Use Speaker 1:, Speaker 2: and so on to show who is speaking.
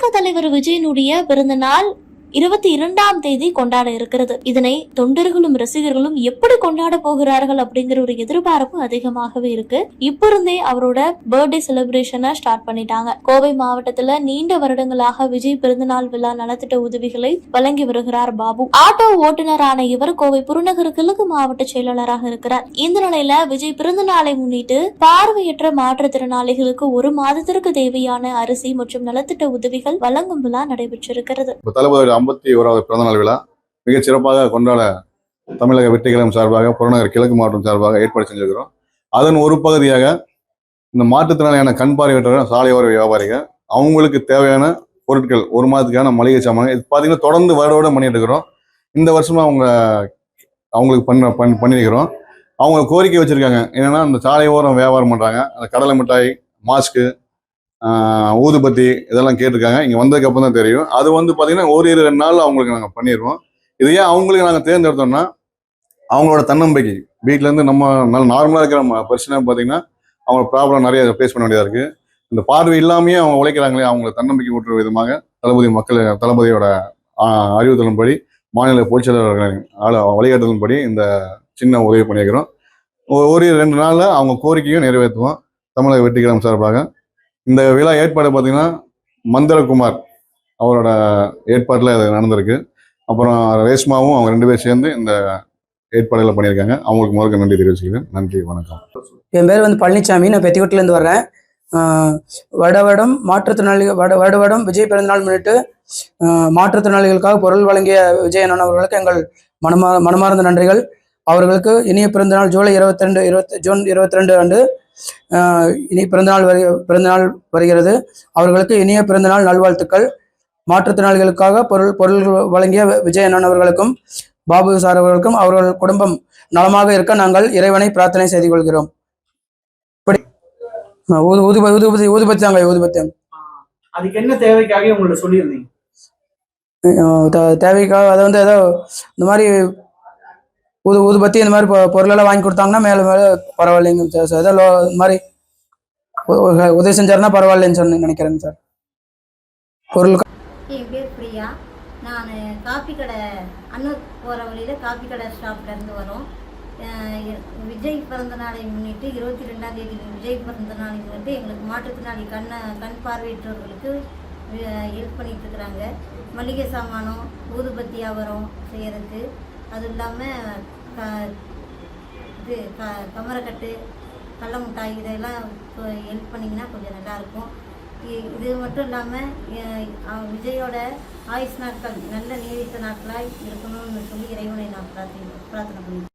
Speaker 1: பாஜக தலைவர் விஜயனுடைய பிறந்த நாள் 22ஆம் தேதி கொண்டாட இருக்கிறது. இதனை தொண்டர்களும் ரசிகர்களும் எப்படி கொண்டாட போகிறார்கள் அப்படிங்கிற ஒரு எதிர்பார்ப்பு அதிகமாகவே இருக்கு. இப்ப இருந்தே அவரோட பர்த்டே செலிப்ரேஷனை ஸ்டார்ட் பண்ணிட்டாங்க. கோவை மாவட்டத்துல நீண்ட வருடங்களாக விஜய் பிறந்தநாள் விழா நலத்திட்ட உதவிகளை வழங்கி வருகிறார் பாபு. ஆட்டோ ஓட்டுநரான இவர் கோவை புறநகர் கிழக்கு மாவட்ட செயலாளராக இருக்கிறார். இந்த நிலையில விஜய் பிறந்த நாளை முன்னிட்டு பார்வையற்ற மாற்றுத்திறனாளிகளுக்கு 1 மாதத்திற்கு தேவையான அரிசி மற்றும் நலத்திட்ட உதவிகள் வழங்கும் விழா நடைபெற்றிருக்கிறது.
Speaker 2: 51வது பிறந்தநாள் விழா மிகச் சிறப்பாக கொண்டாட தமிழக வெற்றிக்கழகம் சார்பாக புறநகர் கிழக்கு மாவட்டம் சார்பாக ஏற்பாடு செஞ்சிருக்கிறோம். அதன் ஒரு பகுதியாக இந்த மாற்றுத்திறனாளியான கண் பார்வையற்ற சாலையோர வியாபாரிகள் அவங்களுக்கு தேவையான பொருட்கள் 1 மாதத்துக்கான மளிகை சாமான் இது பார்த்தீங்கன்னா தொடர்ந்து வருட பண்ணிட்டு இருக்கிறோம். இந்த வருஷமா அவங்களுக்கு பண்ணியிருக்கிறோம். அவங்க கோரிக்கை வச்சிருக்காங்க என்னன்னா, இந்த சாலையோரம் வியாபாரம் பண்றாங்க, அந்த கடலை மிட்டாய், மாஸ்க்கு, ஊதுபத்தி இதெல்லாம் கேட்டிருக்காங்க. இங்கே வந்ததுக்கு அப்புறம் தான் தெரியும். அது பார்த்தீங்கன்னா 1-2 நாள் அவங்களுக்கு நாங்கள் பண்ணிடுவோம். இது ஏன் அவங்களுக்கு நாங்கள் தேர்ந்தெடுத்தோம்னா, அவங்களோட தன்னம்பிக்கை வீட்டிலேருந்து நம்ம நார்மலாக இருக்கிற பிரச்சனை பார்த்தீங்கன்னா அவங்க ப்ராப்ளம் நிறைய ஃபேஸ் பண்ண வேண்டியதாக இருக்குது. இந்த பார்வை இல்லாமையே அவங்க உழைக்கிறாங்களே, அவங்களை தன்னம்பிக்கை ஊட்டுற விதமாக தளபதியோட அறிவுறுத்தலின்படி மாநில பொதுச் செயலாளர்களின் வழிகாட்டுதலின்படி இந்த சின்ன உதவி பண்ணியிருக்கிறோம். 1-2 நாளில் அவங்க கோரிக்கையும் நிறைவேற்றுவோம். தமிழக வெற்றிக்கழகம் சார்பாக இந்த விழா ஏற்பாடு பார்த்தீங்கன்னா மந்திரகுமார் அவரோட ஏற்பாட்டில் அது நடந்திருக்கு. அப்புறம் ரேஷ்மாவும் அவங்க 2 பேர் சேர்ந்து இந்த ஏற்பாடுகளை பண்ணியிருக்காங்க. அவங்களுக்கு முதல்ல நன்றி தெரிவிச்சுக்கிறேன். நன்றி, வணக்கம்.
Speaker 3: என் பேர் பழனிசாமி. நான் பெத்திக்கோட்டிலேருந்து வர்றேன். வருடம் விஜய் பிறந்தநாள் முன்னிட்டு மாற்றுத்திறனாளிகளுக்காக பொருள் வழங்கிய விஜய் அண்ணன் அவர்களுக்கு எங்கள் மனமார்ந்த நன்றிகள். அவர்களுக்கு இனிய பிறந்தநாள் ஜூன் 22 அன்று இனி பிறந்தநாள் வருகிறது. அவர்களுக்கு இனிய பிறந்தநாள் நல்வாழ்த்துக்கள். மாற்றுத்திறனாளிகளுக்காக பொருள் வழங்கிய விஜய் அண்ணன் அவர்களுக்கும் பாபு சார் அவர்களுக்கும் அவர்கள் குடும்பம் நலமாக இருக்க நாங்கள் இறைவனை பிரார்த்தனை செய்து கொள்கிறோம். ஊதுபத்தி தாங்க. ஊதுபத்தி
Speaker 4: அதுக்கு என்ன தேவைக்காக உங்களை சொல்லியிருந்தீங்க?
Speaker 3: தேவைக்காக அதை ஏதோ இந்த மாதிரி ஊதுபத்தி இந்த மாதிரி பொருளெல்லாம் வாங்கி கொடுத்தாங்கன்னா மேலே பரவாயில்லைங்க சார். ஏதோ இந்த மாதிரி உதவி செஞ்சாருன்னா பரவாயில்லைன்னு சொல்லி நினைக்கிறேங்க சார். பொருள்.
Speaker 5: என் பேர் பிரியா. நான் காப்பி கடை அன்னூர் போகிற வழியில் காப்பி கடை ஸ்டாப்லேருந்து வரோம். விஜய் பிறந்த நாளை முன்னிட்டு 22ஆம் தேதி விஜய் பிறந்த நாளைக்கு எங்களுக்கு மாற்றுத்திறனாளி கண் பார்வையற்றவர்களுக்கு ஹெல்ப் பண்ணிட்டு இருக்கிறாங்க. மளிகை சாமானம், ஊதுபத்தி வியாபாரம் செய்யறதுக்கு, அது இல்லாமல் கமரக்கட்டு, கடல மிட்டாய் இதெல்லாம் ஹெல்ப் பண்ணிங்கன்னா கொஞ்சம் நல்லாயிருக்கும். இது மட்டும் இல்லாமல் விஜயோட ஆயுஷ் நாட்கள் நல்ல நீடித்த நாட்களாக இருக்கணும்னு சொல்லி இறைவனை நான் பிரார்த்தனை பண்ணி